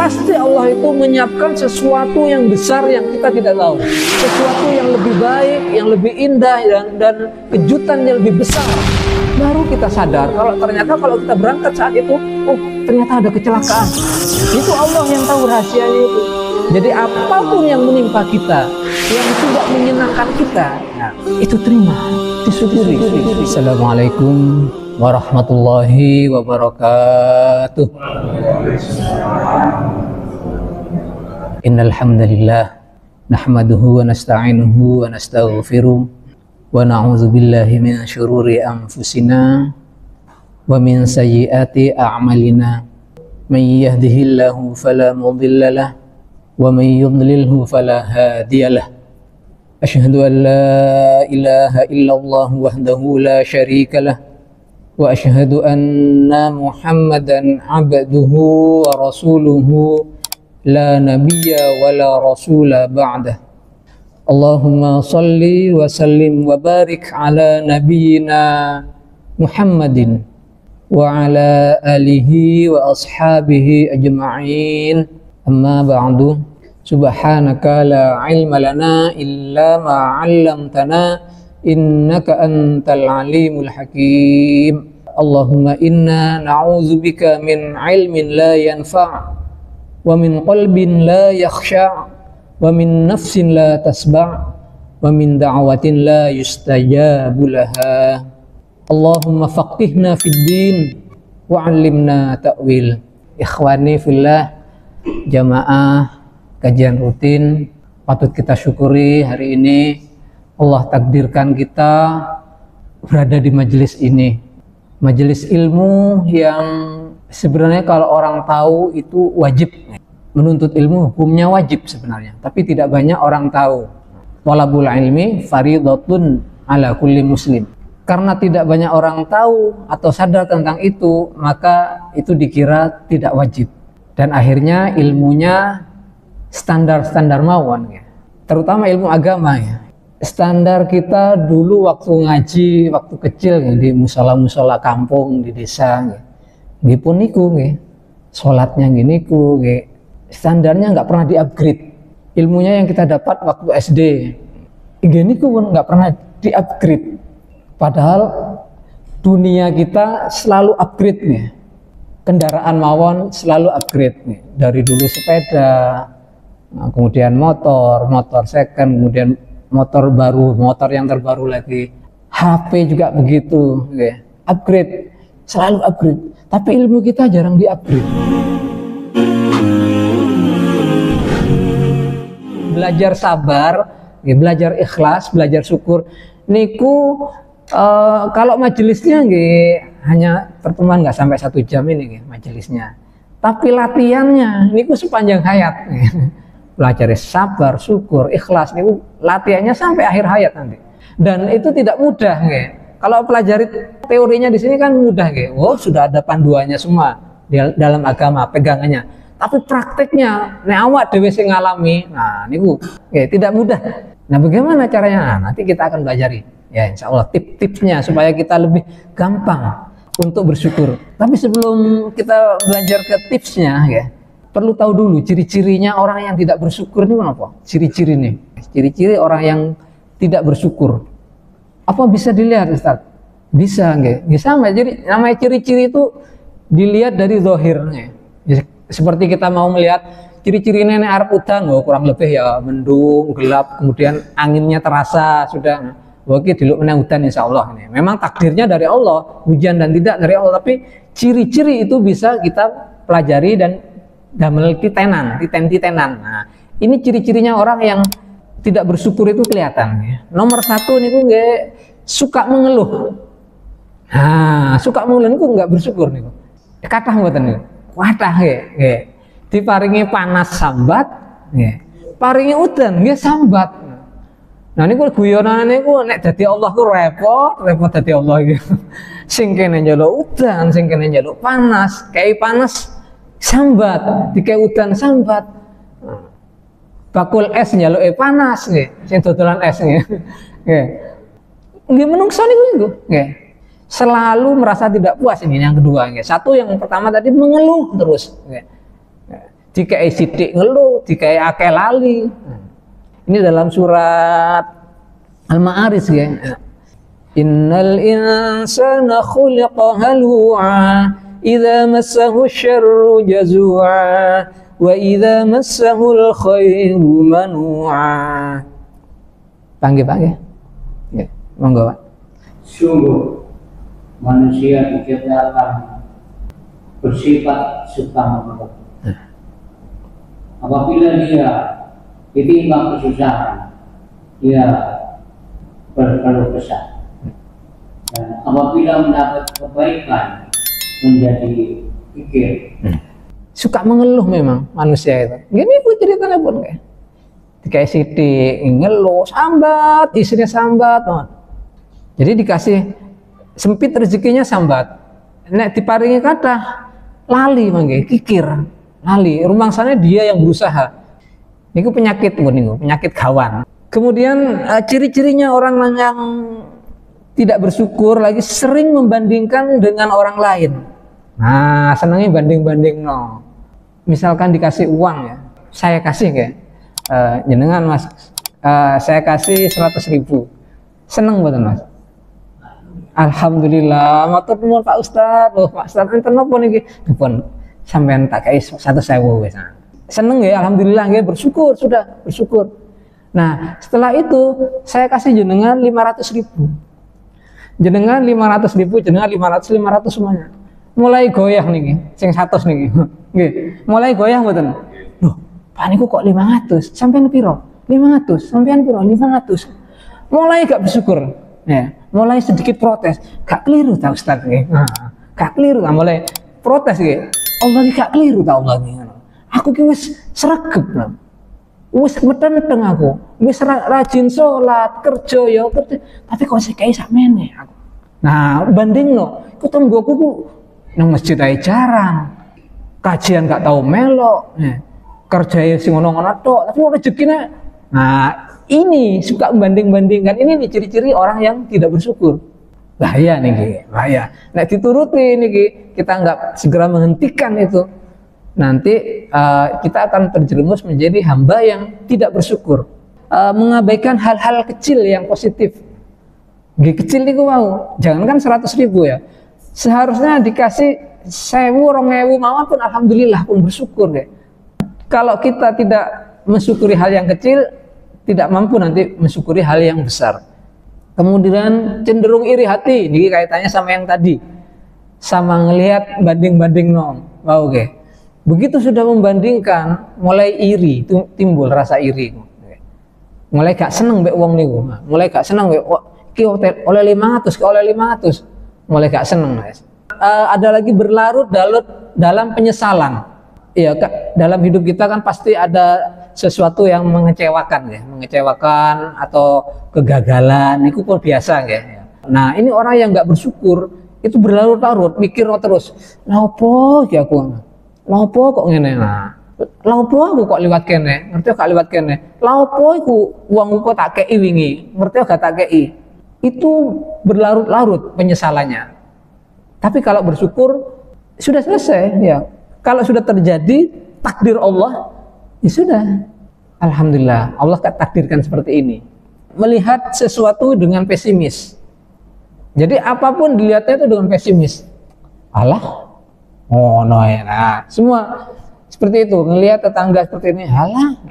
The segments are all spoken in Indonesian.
pasti Allah itu menyiapkan sesuatu yang besar yang kita tidak tahu, sesuatu yang lebih baik, yang lebih indah, dan kejutan yang lebih besar. Baru kita sadar kalau ternyata kalau kita berangkat saat itu, oh ternyata ada kecelakaan. Itu Allah yang tahu rahasianya itu. Jadi apapun yang menimpa kita, yang tidak menyenangkan kita, nah, itu terima, disyukuri. Assalamualaikum warahmatullahi wabarakatuh. Innal hamdalillah nahmaduhu wa nasta'inuhu wa nastaghfiruh wa na'udzu billahi min syururi anfusina wa min sayyiati a'malina. May yahdihillahu fala mudilla lahu wa may yudlilhu fala hadiyalah. Asyhadu an la ilaha illallah wahdahu la syarika lah wa asyhadu anna Muhammadan abduhu wa rasuluhu la nabiyya wa la rasula ba'dah. Allahumma salli wa sallim wa barik ala nabiyyina Muhammadin wa ala alihi wa ashabihi ajma'in. Amma ba'du. Subhanaka la ilma lana illa ma 'allamtana innaka antal alimul hakim. Allahumma inna na'udzubika min ilmin la yanfa' wa min qalbin la yakhsha' wa min nafsin la tasba' wa min da'watin la yustajabu laha. Allahumma faqihna fid din wa 'allimna ta'wil. Ikhwani fillah, jamaah kajian rutin, patut kita syukuri hari ini Allah takdirkan kita berada di majelis ini, majelis ilmu yang sebenarnya kalau orang tahu itu wajib. Menuntut ilmu hukumnya wajib sebenarnya, tapi tidak banyak orang tahu. Thalabul ilmi fardhatun ala kulli muslim. Karena tidak banyak orang tahu atau sadar tentang itu, maka itu dikira tidak wajib. Dan akhirnya ilmunya standar-standar mawon ya. Terutama ilmu agama ya. Standar kita dulu waktu ngaji, waktu kecil ya, di musola-musola kampung, di desa ya. Nggih pun niku nggih. Salatnya nggih niku nggih. Standarnya nggak pernah di-upgrade. Ilmunya yang kita dapat waktu SD nggih niku pun nggak pernah di-upgrade. Padahal dunia kita selalu upgrade nih. Kendaraan mawon selalu upgrade nih. Dari dulu sepeda, nah, kemudian motor second, kemudian motor baru, motor yang terbaru lagi, HP juga begitu, okay. Upgrade, selalu upgrade. Tapi ilmu kita jarang di-upgrade. Belajar sabar, ya, belajar ikhlas, belajar syukur. Niku kalau majelisnya hanya pertemuan nggak sampai 1 jam ini majelisnya. Tapi latihannya niku sepanjang hayat. Belajar sabar, syukur, ikhlas niku latihannya sampai akhir hayat nanti. Dan itu tidak mudah nggih. Kalau pelajari teorinya di sini kan mudah nggih. Oh, sudah ada panduannya semua di dalam agama pegangannya. Tapi prakteknya nek awak dhewe sing ngalami, nah niku nggih tidak mudah. Nah, bagaimana caranya? Nah, nanti kita akan pelajari. Ya, insya Allah tips-tipsnya supaya kita lebih gampang untuk bersyukur. Tapi sebelum kita belajar ke tipsnya ya, perlu tahu dulu ciri-cirinya orang yang tidak bersyukur ini apa? Ciri-ciri nih, ciri-ciri orang yang tidak bersyukur. Apa bisa dilihat, Ustaz? Bisa nggak? Bisa sama. Jadi namanya ciri-ciri itu dilihat dari zahirnya. Ya, seperti kita mau melihat ciri-ciri nenek arep udan, oh, kurang lebih ya mendung, gelap, kemudian anginnya terasa sudah. Oke, diluk menang hujan insya Allah ini. Memang takdirnya dari Allah, hujan dan tidak dari Allah, tapi ciri-ciri itu bisa kita pelajari dan damel titenan. Nah, ini ciri-cirinya orang yang tidak bersyukur itu kelihatan. Ya. Nomor 1 niku nggak suka mengeluh. Nah, suka mengeluh niku nggak bersyukur niku. Kathah mboten niku. Kathah nggih. Diparingi panas sambat, nggih. Paringi udan nggih sambat. Nah ini guyonan niku nek dadi Allah ku repot dadi Allah gitu. Sing kene njaluk udan, sing kene njaluk panas, kayak panas sambat, dikei udan sambat. Bakul es njaluke panas nggih, sing dodolan es nggih. Nggih. Nggih menungso niku nggih. Selalu merasa tidak puas ini yang kedua nggih. Satu yang pertama tadi mengeluh terus nggih. dikai sithik ngeluh, dikai akeh lali. Ini dalam surat Al-Ma'arij ya. Innal insana khuliqa halu'a idza massahu syarru jazua wa idza massahul khairu manu'a. Panggil. Ya, monggo Pak. Sungguh manusia diciptakan bersifat suka mengeluh. Apabila dia ditimpa kesusahan, dia berkeluh kesah. Dan apabila mendapat kebaikan, menjadi kikir. Suka mengeluh memang manusia itu. Gini pun ceritanya pun kayak dikasih sidik ngeluh, sambat, istrinya sambat. Jadi dikasih sempit rezekinya sambat. Nek diparingi kathah lali mangke, kikir, lali. Rumangsane dia yang berusaha. Niku penyakit niku, penyakit gawan. Kemudian ciri-cirinya orang yang tidak bersyukur lagi sering membandingkan dengan orang lain. Nah, senangnya banding-banding no. Misalkan dikasih uang ya, saya kasih kayak jenengan Mas, saya kasih 100.000. Seneng betul Mas? Alhamdulillah, matur nuwun Pak Ustadz. Loh, Pak Ustadz enten napa niki? Dipun sampean tak kei 100.000 wis. Seneng ya, alhamdulillah ya, bersyukur sudah, bersyukur. Nah, setelah itu saya kasih jenengan 500.000. Jenengan 500.000, jenengan 500 semuanya. Mulai goyah niki, sing 100 niki. Nggih, mulai goyah mboten. Loh, Pak niku kok 500? Sampean piro? 500. Sampean piro? 500. Mulai gak bersyukur. Ya, mulai sedikit protes. Gak keliru ta Ustaz nggih. Nah, gak keliru ta mulai protes nggih. Allah iki gak keliru ta Allah nggih. Aku ki wis sregep. Wis meteng aku. Wis rajin salat, kerja ya kerja. Tapi kok sik sakmene aku. Nah, bandingno, ku tenggoku ku nang masjid ae jarang. Kajian gak tau melok. Kerja sing ngono-ngono tok, tapi rezekine. Nah, ini suka membanding-bandingkan. Ini nih ciri-ciri orang yang tidak bersyukur. Bahaya nih, bahaya. Nah, dituruti nih, kita nggak segera menghentikan itu, nanti kita akan terjerumus menjadi hamba yang tidak bersyukur, mengabaikan hal-hal kecil yang positif. Kecil nih mau, jangankan 100.000 ya, seharusnya dikasih 1.000, 2.000 mawon pun alhamdulillah, pun bersyukur deh. Kalau kita tidak mensyukuri hal yang kecil, tidak mampu nanti mensyukuri hal yang besar. Kemudian cenderung iri hati, ini kaitannya sama yang tadi, sama ngelihat banding-banding nong, mau okay. Begitu sudah membandingkan, mulai iri, timbul rasa iri, mulai gak seneng mbek wong niku, mulai gak seneng mbek ki oleh 500, ki oleh 500, mulai gak seneng. Ada lagi berlarut dalam penyesalan. Ya, dalam hidup kita kan pasti ada sesuatu yang mengecewakan ya, mengecewakan atau kegagalan, itu pun biasa ya. Nah, ini orang yang nggak bersyukur itu berlarut-larut mikir terus, laopo ya aku, laopo kok ngene, nah, laopo aku kok liwat kene, ngerti gak liwat kene, laopo aku uangku kok tak kei wingi, ngerti gak tak kei, itu berlarut-larut penyesalannya. Tapi kalau bersyukur sudah selesai ya. Kalau sudah terjadi takdir Allah, ya sudah. Alhamdulillah, Allah takdirkan seperti ini. Melihat sesuatu dengan pesimis. Jadi apapun dilihatnya itu dengan pesimis. Alah, oh no ya. Nah, semua seperti itu. Ngelihat tetangga seperti ini, alah.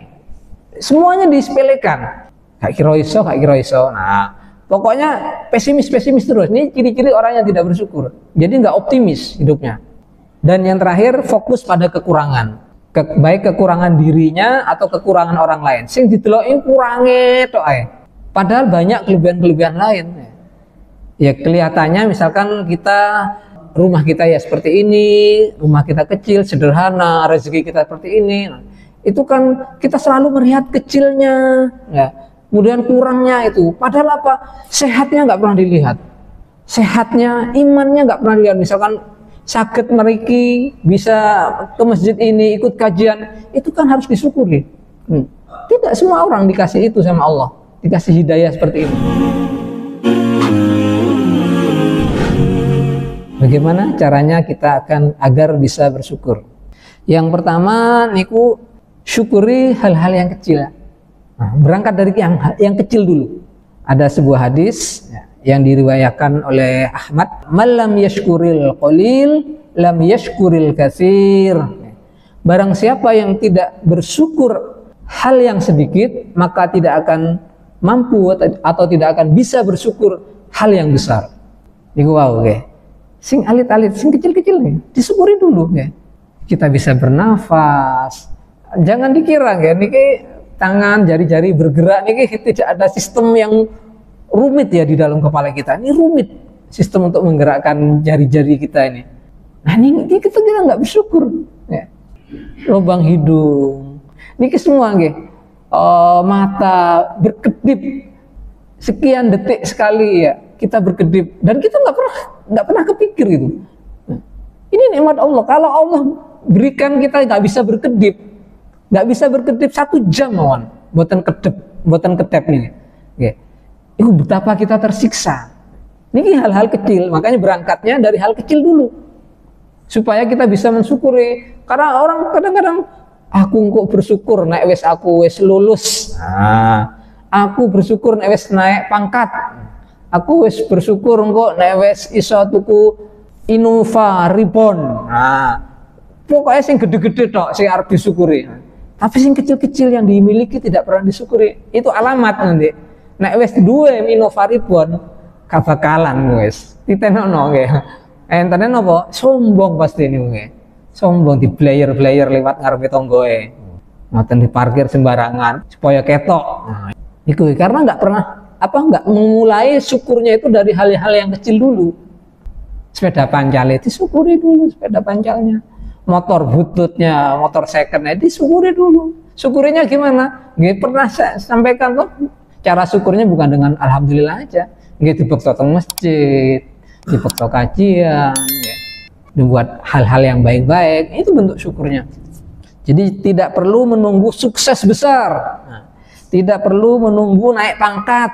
Semuanya disepelekan. Gak kira iso, gak kira iso. Nah, pokoknya pesimis terus. Ini ciri-ciri orang yang tidak bersyukur. Jadi nggak optimis hidupnya. Dan yang terakhir, fokus pada kekurangan. Baik kekurangan dirinya atau kekurangan orang lain. Sing dideloki kurange tok ae. Padahal banyak kelebihan-kelebihan lain. Ya kelihatannya misalkan rumah kita ya seperti ini, rumah kita kecil, sederhana, rezeki kita seperti ini. Nah, itu kan kita selalu melihat kecilnya, ya. Kemudian kurangnya itu. Padahal apa? Sehatnya nggak pernah dilihat. Sehatnya, imannya nggak pernah dilihat. Misalkan sakit meriki, bisa ke masjid ini, ikut kajian, itu kan harus disyukuri. Tidak semua orang dikasih itu sama Allah, dikasih hidayah seperti ini. Bagaimana caranya kita agar bisa bersyukur? Yang pertama niku syukuri hal-hal yang kecil. Nah, berangkat dari yang kecil dulu. Ada sebuah hadis yang diriwayatkan oleh Ahmad, "Malam yashkuril qalil, lam yashkuril katsir." Barang siapa yang tidak bersyukur hal yang sedikit, maka tidak akan mampu atau tidak akan bisa bersyukur hal yang besar. Niku wow, okay. Sing alit-alit, sing kecil-kecil nih, disyukuri dulu ya. Kita bisa bernafas. Jangan dikira ya, niki tangan, jari-jari bergerak niki tidak ada sistem yang rumit ya di dalam kepala kita. Ini rumit sistem untuk menggerakkan jari-jari kita ini. Nah ini kita nggak bersyukur. Ya. Lubang hidung, niki semua nggih. Mata berkedip sekian detik sekali ya kita berkedip dan kita nggak pernah kepikir gitu. Ini nikmat Allah. Kalau Allah berikan kita nggak bisa berkedip 1 jam awan, buatan kedep nih. Oke. Itu betapa kita tersiksa. Ini hal-hal kecil, makanya berangkatnya dari hal kecil dulu supaya kita bisa mensyukuri. Karena orang kadang-kadang aku kok bersyukur nek aku wis lulus. Nah, aku bersyukur nek wis naik pangkat. Aku wis bersyukur engko nek wis iso tuku Innova Reborn. Nah, pokoknya sing gede-gede tok sing arep disyukuri. Tapi sing kecil-kecil yang dimiliki tidak pernah disyukuri. Itu alamat nanti. Nek wis duwe Innova Reborn kabakalan wis ditenono nggih. Entene napa? Sombong pasti niku nggih. Sombong di player-player lewat ngarepe tanggoe. Ngoten diparkir sembarangan supaya ketok. Nah, itu karena nggak memulai syukurnya itu dari hal-hal yang kecil dulu. Sepeda pancal itu disyukuri dulu, sepeda pancalnya. Motor bututnya, motor secondnya disyukuri dulu. Syukurinya gimana? Nggih pernah saya sampaikan tuh. Cara syukurnya bukan dengan alhamdulillah aja. Nggih dibekto teng masjid, dibekto kajian, ya. Dibuat hal-hal yang baik-baik, itu bentuk syukurnya. Jadi tidak perlu menunggu sukses besar. Nah, tidak perlu menunggu naik pangkat,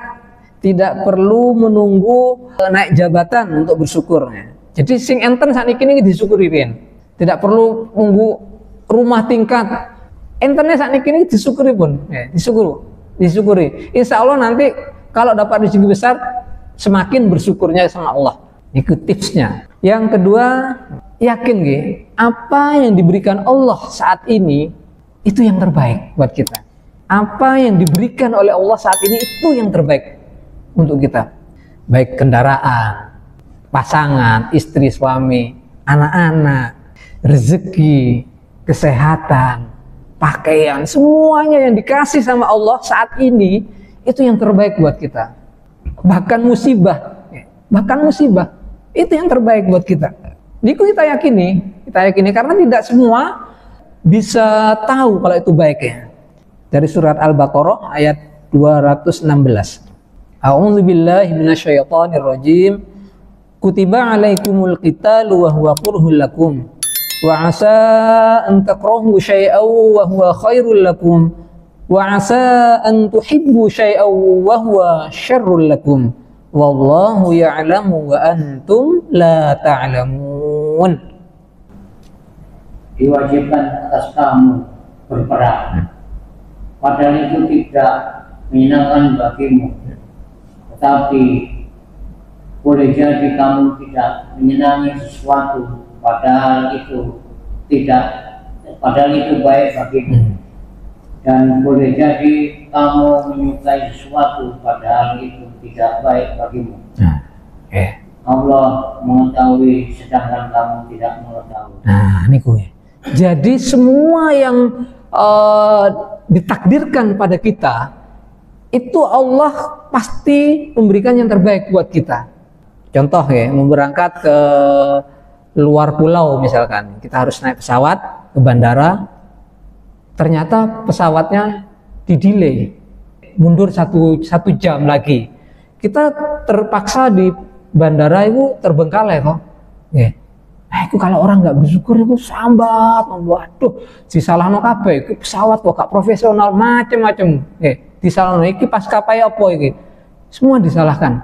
tidak perlu menunggu naik jabatan untuk bersyukur. Jadi sing enten saat ini disyukuri Rian. Tidak perlu nunggu rumah tingkat. Entennya saat ini disyukuri pun, ya, disyukuri. Insya Allah nanti kalau dapat rezeki besar, semakin bersyukurnya sama Allah. Itu tipsnya. Yang kedua, yakin nggih, apa yang diberikan Allah saat ini itu yang terbaik buat kita. Apa yang diberikan oleh Allah saat ini itu yang terbaik untuk kita. Baik kendaraan, pasangan, istri, suami, anak-anak, rezeki, kesehatan, pakaian, semuanya yang dikasih sama Allah saat ini itu yang terbaik buat kita. Bahkan musibah itu yang terbaik buat kita. Niku kita yakini karena tidak semua bisa tahu kalau itu baiknya. Dari surat Al-Baqarah ayat 216. A'udzu billahi minasyaitonir rajim. Kutiba 'alaikumul qitalu wa huwa kurhul lakum. Wa 'asa an takrahu syai'an wa huwa khairul lakum. Wa 'asa an tuhibbu syai'an wa huwa syarrul lakum. Wallahu ya'lamu wa antum la ta'lamun. Diwajibkan atas kamu berperang, padahal itu tidak menyenangkan bagimu, tetapi boleh jadi kamu tidak menyenangi sesuatu padahal itu baik bagimu, dan boleh jadi kamu menyukai sesuatu padahal itu tidak baik bagimu. Allah mengetahui sedangkan kamu tidak mengetahui. Nah, ini gue. Jadi semua yang ditakdirkan pada kita itu Allah pasti memberikan yang terbaik buat kita. Contoh ya, mau berangkat ke luar pulau misalkan, kita harus naik pesawat ke bandara, ternyata pesawatnya di-delay, mundur satu jam lagi. Kita terpaksa di bandara itu terbengkalai kok. Itu kalau orang nggak bersyukur itu sambat, waduh, disalahno kabeh, iki pesawat kok gak profesional macem-macem. Disalahno iki maskapai apa iki? Semua disalahkan.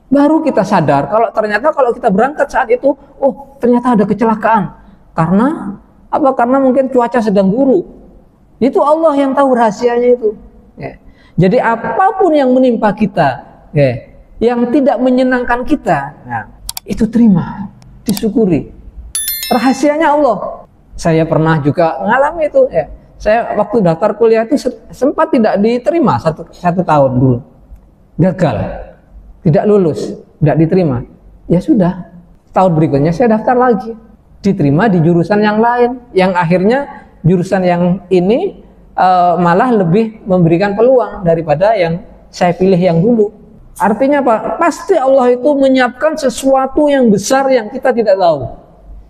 Baru kita sadar kalau ternyata kalau kita berangkat saat itu, oh ternyata ada kecelakaan karena Apa karena mungkin cuaca sedang buruk? Itu Allah yang tahu rahasianya itu. Ya. Jadi apapun yang menimpa kita, ya, yang tidak menyenangkan kita, nah, itu terima, disyukuri. Rahasianya Allah. Saya pernah juga mengalami itu. Ya. Saya waktu daftar kuliah itu sempat tidak diterima satu tahun dulu, gagal, tidak lulus, tidak diterima. Ya sudah, tahun berikutnya saya daftar lagi, diterima di jurusan yang lain, yang akhirnya jurusan yang ini malah lebih memberikan peluang daripada yang saya pilih yang dulu. Artinya apa? Pasti Allah itu menyiapkan sesuatu yang besar yang kita tidak tahu,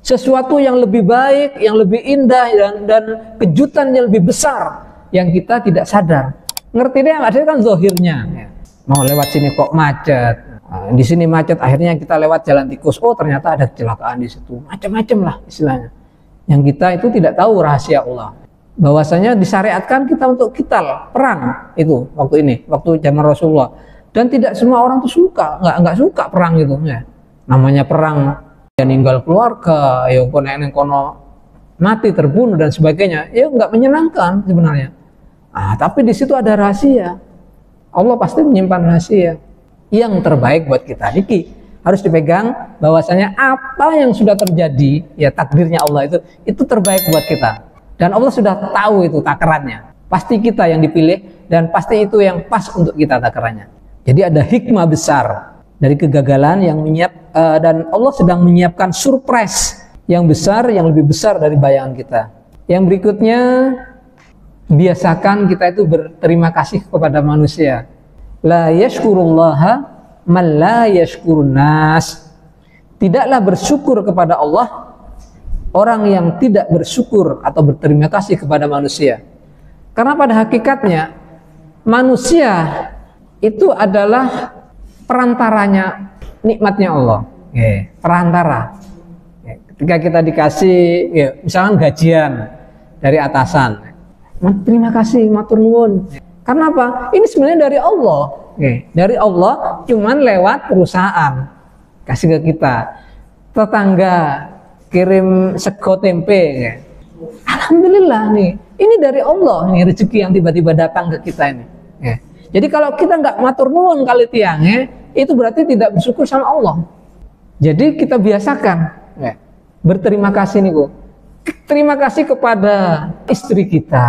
sesuatu yang lebih baik, yang lebih indah, dan kejutan yang lebih besar yang kita tidak sadar. Ngerti deh, ada kan zahirnya. Mau lewat sini kok macet. Nah, di sini macet, akhirnya kita lewat jalan tikus. Oh ternyata ada kecelakaan di situ. Macam-macam lah istilahnya. Yang kita itu tidak tahu rahasia Allah. Bahwasanya disyariatkan kita untuk qital, perang itu waktu zaman Rasulullah. Dan tidak semua orang tuh suka, nggak suka perang itu. Ya. Namanya perang, ya ninggal keluarga, ya kono mati terbunuh dan sebagainya. Ya nggak menyenangkan sebenarnya. Tapi di situ ada rahasia. Allah pasti menyimpan rahasia yang terbaik buat kita. Niki harus dipegang bahwasanya apa yang sudah terjadi, ya takdirnya Allah itu terbaik buat kita. Dan Allah sudah tahu itu takarannya. Pasti kita yang dipilih dan pasti itu yang pas untuk kita takarannya. Jadi ada hikmah besar dari kegagalan yang dan Allah sedang menyiapkan surprise yang besar, yang lebih besar dari bayangan kita. Yang berikutnya, biasakan kita itu berterima kasih kepada manusia. La yashkurullaha man la yashkurun nas. Tidaklah bersyukur kepada Allah orang yang tidak bersyukur atau berterima kasih kepada manusia. Karena pada hakikatnya manusia itu adalah perantaranya nikmatnya Allah. Perantara. Ketika kita dikasih, misalkan gajian dari atasan, terima kasih, matur nuwun. Karena apa? Ini sebenarnya dari Allah. Dari Allah, cuman lewat perusahaan kasih ke kita. Tetangga kirim sego tempe. Alhamdulillah nih, ini dari Allah nih rezeki yang tiba-tiba datang ke kita ini. Jadi kalau kita nggak matur nuwun kali tiangnya, itu berarti tidak bersyukur sama Allah. Jadi kita biasakan berterima kasih nih, Bu. Terima kasih kepada istri kita.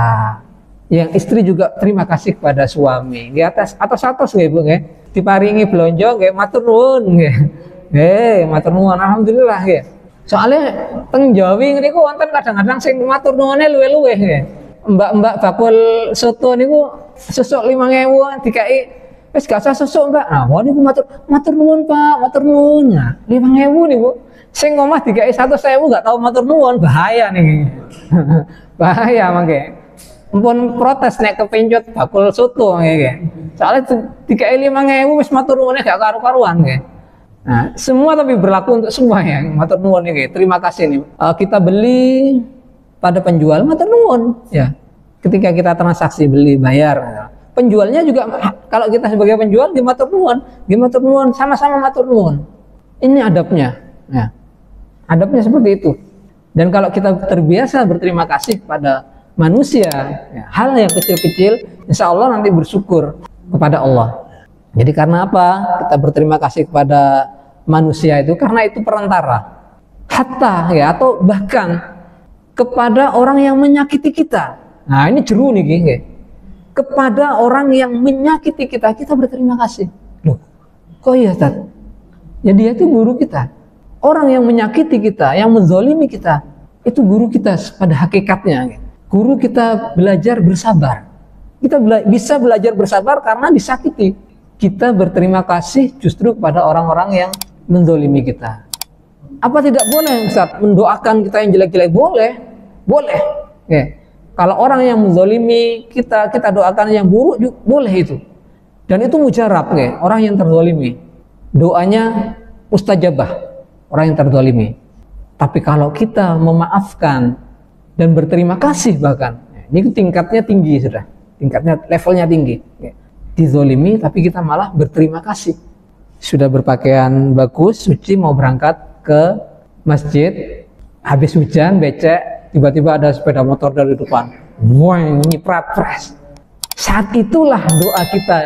Yang istri juga terima kasih kepada suami. Di atas nggih, Bu, nggih. Diparingi blonjo nggih, matur nuwun nggih. Matur nuwun alhamdulillah nggih. Soalnya teng Jawi niku wonten kadang-kadang sing matur nuwune luwe-luwe nggih. Mbak-mbak bakul soto niku sesuk 5.000 dikai wis gak usah sesuk, Mbak. Nah, niku matur nuwun, Pak, matur nuwun. Nah, 5.000 niku sing ngomah dikai 100.000 gak tau matur nuwun, bahaya nih. Bahaya mangke. Mpun protes nek kepincut bakul soto nggih. Soalnya dikai 5.000 wis matur nuwune gak karu-karuan nggih. Nah, semua tapi berlaku untuk semua ya. Matur nuwun nggih. Terima kasih nih. Kita beli pada penjual matur nuwun ya. Ketika kita transaksi beli bayar, penjualnya juga kalau kita sebagai penjual nggih matur nuwun, sama-sama matur nuwun. Ini adabnya. Ya. Adabnya seperti itu. Dan kalau kita terbiasa berterima kasih kepada manusia, ya, hal yang kecil-kecil, insya Allah nanti bersyukur kepada Allah. Jadi karena apa? Kita berterima kasih kepada manusia itu karena itu perantara. Hatta ya, atau bahkan kepada orang yang menyakiti kita. Nah ini jeru nih, kepada orang yang menyakiti kita, kita berterima kasih. Loh, kok iya, Ustaz? Ya dia itu guru kita. Orang yang menyakiti kita, yang menzolimi kita, itu guru kita pada hakikatnya. Guru kita belajar bersabar. Kita bisa belajar bersabar karena disakiti. Kita berterima kasih justru kepada orang-orang yang menzolimi kita. Apa tidak boleh, Ustaz, mendoakan kita yang jelek-jelek? Boleh. Kalau orang yang menzolimi kita, kita doakan yang buruk juga boleh itu. Dan itu mujarab, orang yang terzolimi. Doanya mustajabah, orang yang terzolimi. Tapi kalau kita memaafkan dan berterima kasih bahkan, ini tingkatnya tinggi sudah. Tingkatnya, levelnya tinggi. Dizolimi tapi kita malah berterima kasih. Sudah berpakaian bagus, suci, mau berangkat ke masjid, habis hujan, becek, tiba-tiba ada sepeda motor dari depan, weng, nyiprat, pres. Saat itulah doa kita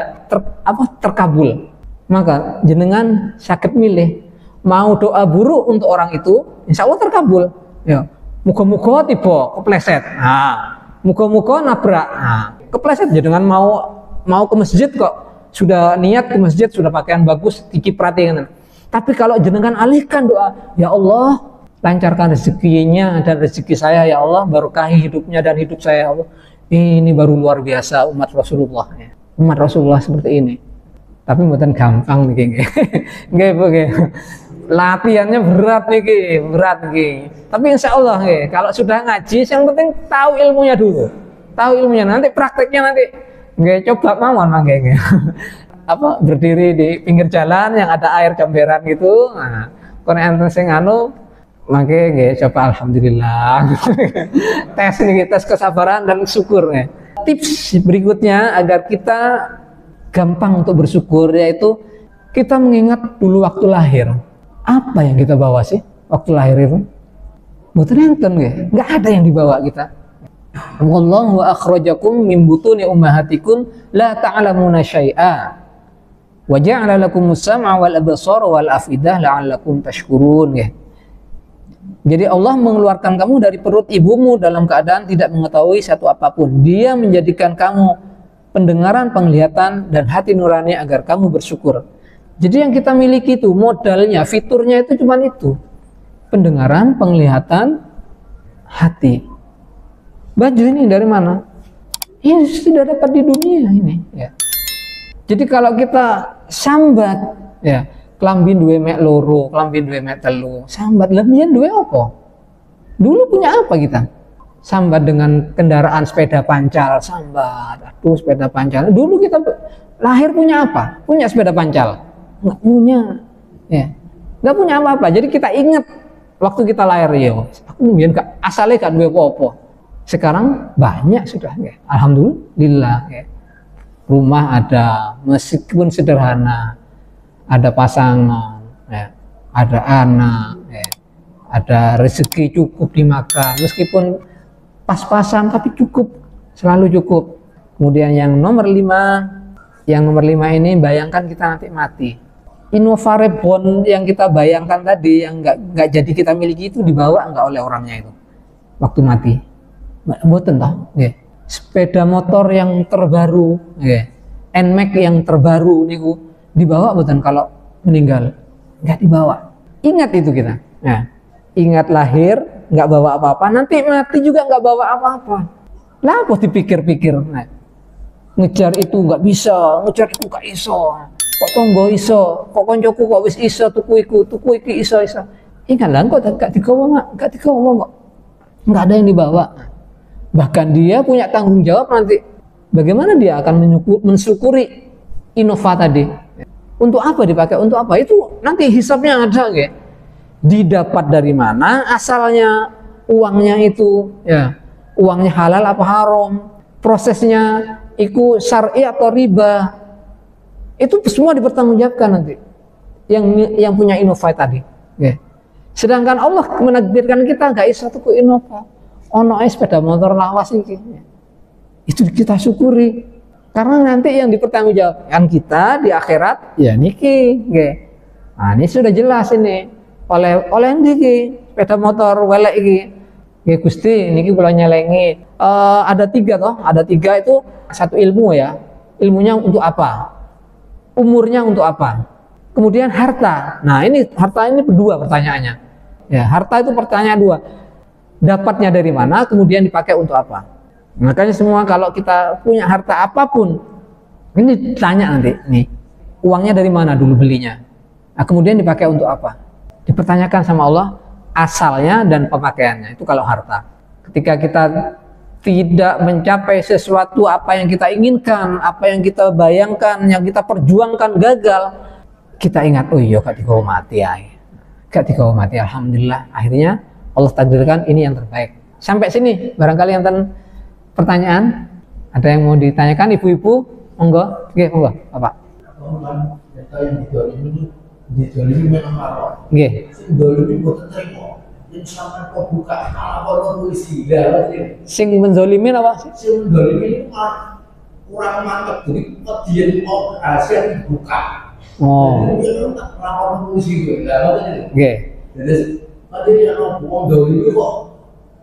terkabul. Maka jenengan sakit milih, mau doa buruk untuk orang itu, insya Allah terkabul. Ya, muka-muka tiba kepleset, muka-muka nabrak, kepleset. Jenengan mau ke masjid kok, sudah niat ke masjid, sudah pakaian bagus, dikiprati. Tapi kalau jenengan alihkan doa, ya Allah, lancarkan rezekinya dan rezeki saya, ya Allah, barokahi hidupnya dan hidup saya, ya Allah. Ini baru luar biasa umat Rasulullah. Ya. Umat Rasulullah seperti ini. Tapi bukan gampang nih, nggih. Latihannya berat nih, berat nih. Tapi insya Allah, kalau sudah ngaji, yang penting tahu ilmunya dulu. Tahu ilmunya, nanti prakteknya nanti, coba mawon nggih. Berdiri di pinggir jalan yang ada air comberan gitu. Nah, kono enten sing anu mangke nggih coba alhamdulillah. tes kesabaran dan syukur ya. Tips berikutnya agar kita gampang untuk bersyukur yaitu kita mengingat dulu waktu lahir. Apa yang kita bawa sih waktu lahir itu? Mboten enten nggih, enggak ada yang dibawa kita. Wallahu akhrajakum min butuni ummahatikum la ta'lamuna syai'a. Wa ja'ala lakumus sam'a wal absara wal afidah la'allakum tashkurun ya. Jadi Allah mengeluarkan kamu dari perut ibumu dalam keadaan tidak mengetahui satu apapun. Dia menjadikan kamu pendengaran, penglihatan dan hati nurani agar kamu bersyukur. Jadi yang kita miliki itu modalnya, fiturnya itu cuma itu. Pendengaran, penglihatan, hati. Baju ini dari mana? Ini sudah dapat di dunia ini ya. Jadi kalau kita sambat ya, kelambi duwe mek loro, kelambi duwe mek telu, sambat lebihan duwe apa? Dulu punya apa kita? Sambat dengan kendaraan sepeda pancal, sambat. Aduh, sepeda pancal. Dulu kita lahir punya apa? Punya sepeda pancal? Nggak punya. Ya. Nggak punya apa-apa. Jadi kita ingat waktu kita lahir ya, aku mungkin asalnya gak duwe apa-apa. Sekarang banyak sudah ya. Alhamdulillah ya. Rumah ada, meskipun sederhana, ada pasangan, ya, ada anak, ya, ada rezeki cukup dimakan, meskipun pas-pasan tapi cukup, selalu cukup. Kemudian yang nomor 5 ini bayangkan kita nanti mati. Innovarebon yang kita bayangkan tadi, yang nggak jadi kita miliki itu dibawa nggak oleh orangnya itu waktu mati. Mboten toh, nggih. Sepeda motor yang terbaru, NMAX yang terbaru niku dibawa bukan kalau meninggal? Nggak dibawa. Ingat itu kita. Nah, ingat lahir nggak bawa apa-apa, nanti mati juga nggak bawa apa-apa. Lah, apa dipikir-pikir? Nah, ngejar itu nggak bisa, ngejar itu nggak iso. Kok tonggo iso, kok koncoku kok wis iso tuku iki iso. Ingat lah, kok nggak digawa kok. Nggak ada yang dibawa. Bahkan dia punya tanggung jawab nanti bagaimana dia akan mensyukuri Innova tadi. Untuk apa dipakai, untuk apa itu nanti hisabnya ada ya. Didapat dari mana asalnya uangnya itu ya, uangnya halal apa haram, prosesnya itu syar'i atau riba, itu semua dipertanggungjawabkan nanti yang punya Innova tadi ya. Sedangkan Allah menakdirkan kita nggak iso tuku Innova, ono sepeda motor lawas ini, itu kita syukuri karena nanti yang dipertanggungjawabkan kita di akhirat ya niki, nah ini sudah jelas ini oleh niki sepeda motor welek iki, Gusti niki kula nyelengi ada 3 toh, ada 3 itu satu ilmu ya, ilmunya untuk apa, umurnya untuk apa, kemudian harta. Nah ini harta ini kedua pertanyaannya ya, harta itu pertanyaan 2. Dapatnya dari mana, kemudian dipakai untuk apa. Makanya semua kalau kita punya harta apapun, ini ditanya nanti, nih uangnya dari mana dulu belinya, nah, kemudian dipakai untuk apa, dipertanyakan sama Allah asalnya dan pemakaiannya. Itu kalau harta. Ketika kita tidak mencapai sesuatu apa yang kita inginkan, apa yang kita bayangkan, yang kita perjuangkan gagal, kita ingat, oh iya gak dikau mati ya, gak dikau mati, alhamdulillah, akhirnya Allah takdirkan ini yang terbaik. Sampai sini barangkali yang pertanyaan, ada yang mau ditanyakan ibu-ibu? Monggo, nggih, monggo, Bapak. Nggih. yang sama kok buka kalau polisi dalam Sing menzolimin apa? sing mendolimi ini malah kurang mantap, jadi dia mau rahasia dibuka. Oh. Jadi dia tak lapor polisi gue, dalam ini. Oke. Jadi tadi yang mau dolimi kok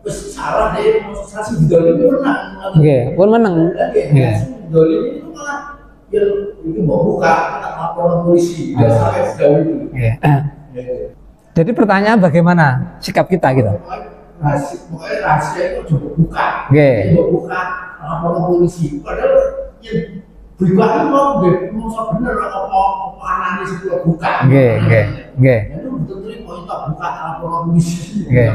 terus salah deh, mau saksi didolimi pernah. Oke, pun menang. Oke. Dolimi itu malah yang itu mau buka, tak lapor polisi, dan sampai sejauh itu. Oke. Jadi pertanyaan bagaimana sikap kita gitu? Rahasia itu coba buka, Oke. coba buka lapor polisi. Padahal yang pribadi mau bener apa anaknya sebuah buka. Oke. Itu betul-betul mau itu buka lapor polisi. Oke.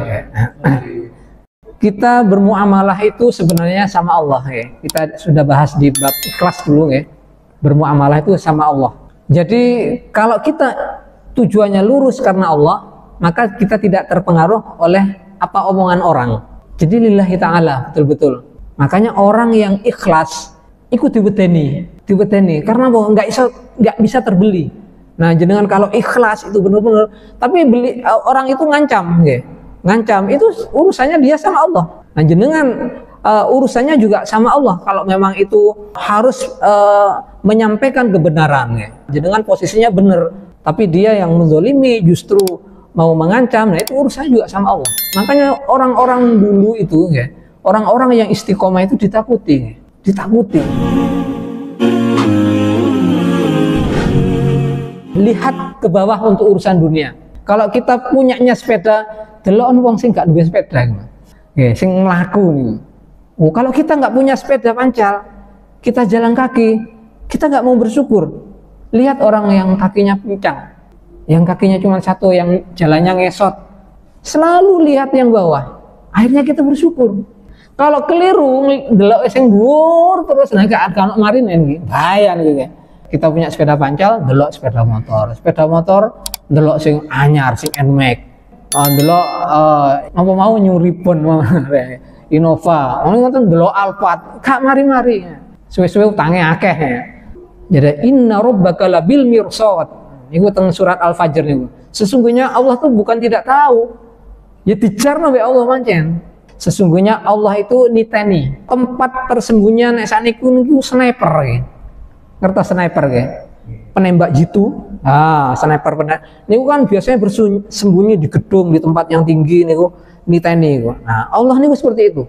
Kita bermuamalah itu sebenarnya sama Allah ya. Kita sudah bahas di bab ikhlas dulu ya. Bermuamalah itu sama Allah. Jadi kalau kita tujuannya lurus karena Allah, maka kita tidak terpengaruh oleh apa omongan orang. Jadi lillahi ta'ala betul-betul. Makanya orang yang ikhlas ikut diwedeni karena nggak bisa terbeli. Nah, jenengan kalau ikhlas itu benar-benar, tapi orang itu ngancam, ya. Ngancam itu urusannya dia sama Allah. Nah, jenengan urusannya juga sama Allah. Kalau memang itu harus menyampaikan kebenaran, ya. Jenengan posisinya benar, tapi dia yang menzolimi justru mau mengancam, nah itu urusannya juga sama Allah. Makanya orang-orang dulu itu, ya, orang-orang yang istiqomah itu ditakuti, ya. Ditakuti. Lihat ke bawah untuk urusan dunia. Kalau kita punyanya sepeda, delok wong sing gak duwe sepeda, nggih, sing mlaku nih. Oh, kalau kita nggak punya sepeda pancal, kita jalan kaki, kita nggak mau bersyukur. Lihat orang yang kakinya pincang, yang kakinya cuma satu, yang jalannya ngesot, selalu lihat yang bawah. Akhirnya kita bersyukur. Kalau keliru, delok sing dhuwur terus nek gak marin iki, bahaya nih. Kita punya sepeda pancal, delok sepeda motor, delok sing anyar, sing nmax. Delok apa mau nyuri pun Innova, orang ngoten delok Alphard, gak mari-mari. Suwe-suwe utange akeh. Jadi inna rabbaka labil mirsad. Niku teng surat Al-Fajr niku. Sesungguhnya Allah tuh bukan tidak tahu. Ya dijarno we Allah mancen. Sesungguhnya Allah itu niteni tempat persembunyian nek sakniku niku sniper. Ngertos sniper nggih? Penembak jitu. Sniper niku kan biasanya bersembunyi di gedung, di tempat yang tinggi niku. Niteni kok. Nah, Allah niku seperti itu.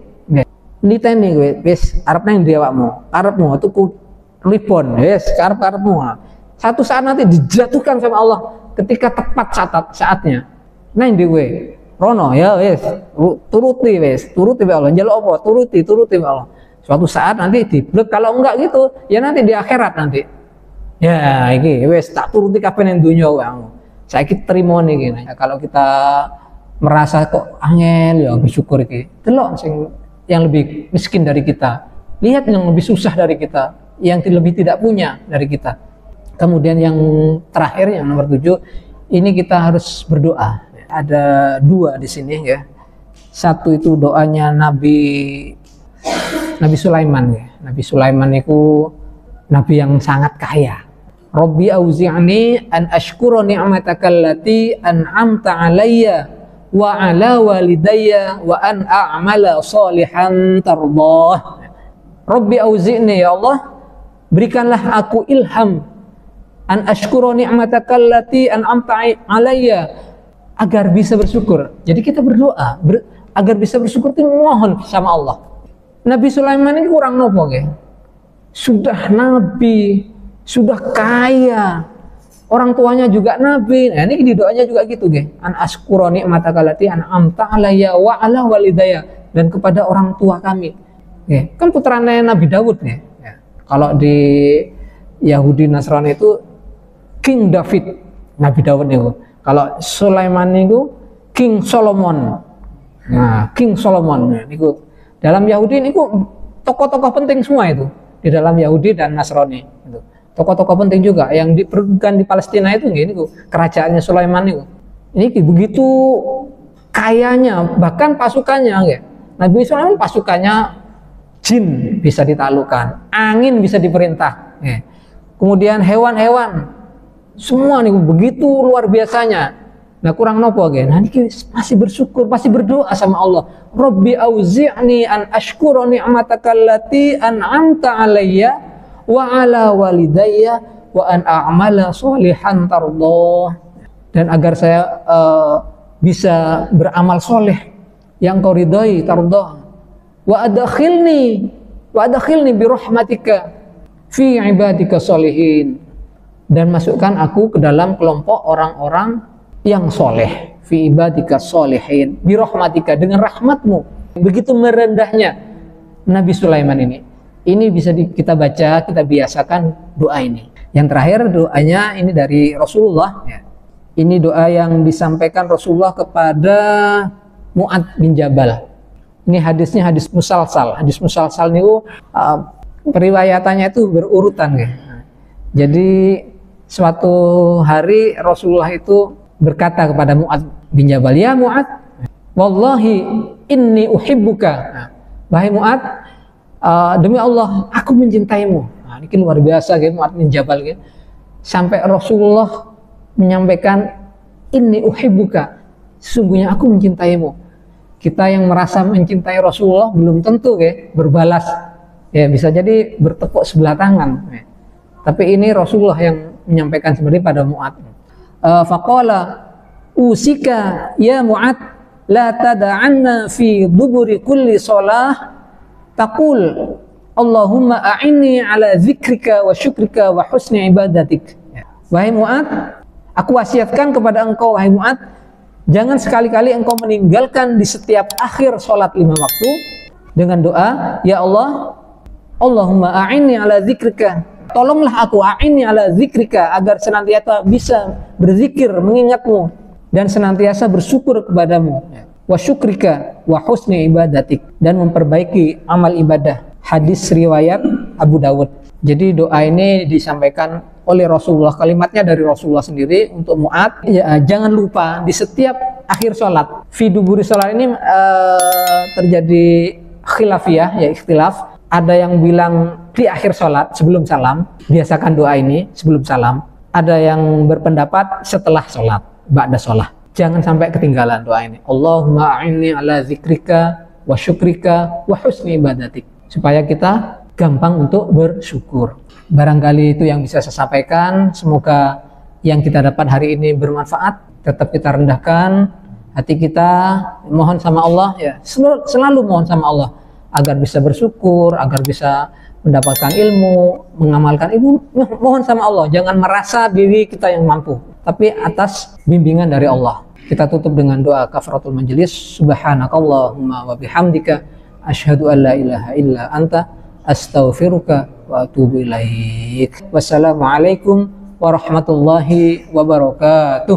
Niteni kowe wis arep nang ndi awakmu? Arepmu tuku ribon, wis karep-karepmu. Satu saat nanti dijatuhkan sama Allah ketika tepat saatnya. Nang ndi kowe? Rono ya wis, turuti Allah. Njaluk apa? Turuti Allah. Suatu saat nanti diblek, kalau enggak gitu, ya nanti di akhirat nanti. Ya, iki wis tak turuti kabeh nang donya wae. Saiki trimo niki. Kalau kita merasa kok angel, ya bersyukur iki. Delok sing yang lebih miskin dari kita, lihat yang lebih susah dari kita, yang lebih tidak punya dari kita. Kemudian yang terakhir, yang nomor 7, ini kita harus berdoa. Ada 2 di sini ya. Satu itu doanya Nabi Sulaiman ya. Nabi Sulaiman itu nabi yang sangat kaya. Rabbi auzi'ni an ashkura ni'mataka allati an'amta 'alayya wa 'ala walidayya wa an a'mala shalihan tardah. Rabbi auzi'ni, ya Allah, berikanlah aku ilham an ashkura ni'mataka allati an'amta 'alayya, agar bisa bersyukur. Jadi kita berdoa agar bisa bersyukur, itu mohon sama Allah. Nabi Sulaiman ini kurang nopo nggih? Sudah nabi, sudah kaya, orang tuanya juga nabi. Nah, ini di doanya juga gitu nggih. An askura ni'mataka allati an'amta 'alayya wa 'ala walidayya, dan kepada orang tua kami. Nggih, kan putrane Nabi Daud nggih. Ya. Kalau di Yahudi Nasrani itu King David, Nabi Daud niku. Kalau Sulaiman niku King Solomon. Nah, King Solomon niku dalam Yahudi niku tokoh-tokoh penting semua itu di dalam Yahudi dan Nasrani. Itu tokoh-tokoh penting juga yang diperlukan di Palestina itu niku kerajaannya Sulaiman niku. Ini begitu kayanya, bahkan pasukannya nggih. Nabi Sulaiman pasukannya jin bisa ditaklukkan, angin bisa diperintah. Kemudian hewan-hewan semua nih begitu luar biasanya. Nah kurang nopo gen. Nah niki masih bersyukur, masih berdoa sama Allah. Rabbi auzi'ni an ashkura ni'mataka allati an'amta 'alayya wa 'ala walidayya wa an a'mala sholihan tardah. Dan agar saya bisa beramal soleh yang kau ridhoi, tardah. Wa adkhilni bi rahmatika fi ibadika sholihin. Dan masukkan aku ke dalam kelompok orang-orang yang soleh, fi ibadika sholihin, bi rahmatika, dengan rahmatmu. Begitu merendahnya Nabi Sulaiman ini. Ini bisa kita baca, kita biasakan doa ini. Yang terakhir doanya ini dari Rasulullah. Ini doa yang disampaikan Rasulullah kepada Mu'adz bin Jabal. Ini hadisnya hadis musalsal. Hadis musalsal ini periwayatannya itu berurutan. Jadi suatu hari Rasulullah itu berkata kepada Mu'adz bin Jabal, ya Mu'adz, wallahi inni uhibbuka. Wahai Mu'adz, demi Allah aku mencintaimu. Nah, ini luar biasa gitu Mu'adz bin Jabal gitu. Sampai Rasulullah menyampaikan inni uhibbuka, sesungguhnya aku mencintaimu. Kita yang merasa mencintai Rasulullah belum tentu berbalas. Ya bisa jadi bertepuk sebelah tangan. Tapi ini Rasulullah yang menyampaikan seperti pada Mu'adz. Faqala usika ya Mu'adz la tada'anna fi duburi kulli shalah taqul Allahumma a'inni ala dzikrika wa syukrika wa husni ibadatik. Wahai Mu'adz, aku wasiatkan kepada engkau wahai Mu'adz, jangan sekali-kali engkau meninggalkan di setiap akhir sholat 5 waktu dengan doa, ya Allah, Allahumma a'inni ala dzikrika, tolonglah aku, a'inni ala dzikrika, agar senantiasa bisa berzikir mengingatmu dan senantiasa bersyukur kepadamu, wa syukrika wa husni ibadatik, dan memperbaiki amal ibadah. Hadis riwayat Abu Dawud. Jadi doa ini disampaikan oleh Rasulullah, kalimatnya dari Rasulullah sendiri untuk Mu'adz. Ya, jangan lupa di setiap akhir sholat. Fi duburi sholat ini terjadi khilafiyah, ya ikhtilaf. Ada yang bilang di akhir sholat sebelum salam, biasakan doa ini sebelum salam. Ada yang berpendapat setelah sholat, ba'da sholat. Jangan sampai ketinggalan doa ini. Allahumma a'inni ala zikrika wa syukrika wa husni ibadatik. Supaya kita gampang untuk bersyukur. Barangkali itu yang bisa saya sampaikan. Semoga yang kita dapat hari ini bermanfaat. Tetap kita rendahkan hati kita, mohon sama Allah, ya selalu mohon sama Allah agar bisa bersyukur, agar bisa mendapatkan ilmu, mengamalkan ilmu. Mohon sama Allah, jangan merasa diri kita yang mampu, tapi atas bimbingan dari Allah. Kita tutup dengan doa kafaratul majelis. Subhanakallahumma wa bihamdika asyhadu an la ilaha illa anta astaghfiruka wa atubu ilaik. Wassalamualaikum warahmatullahi wabarakatuh.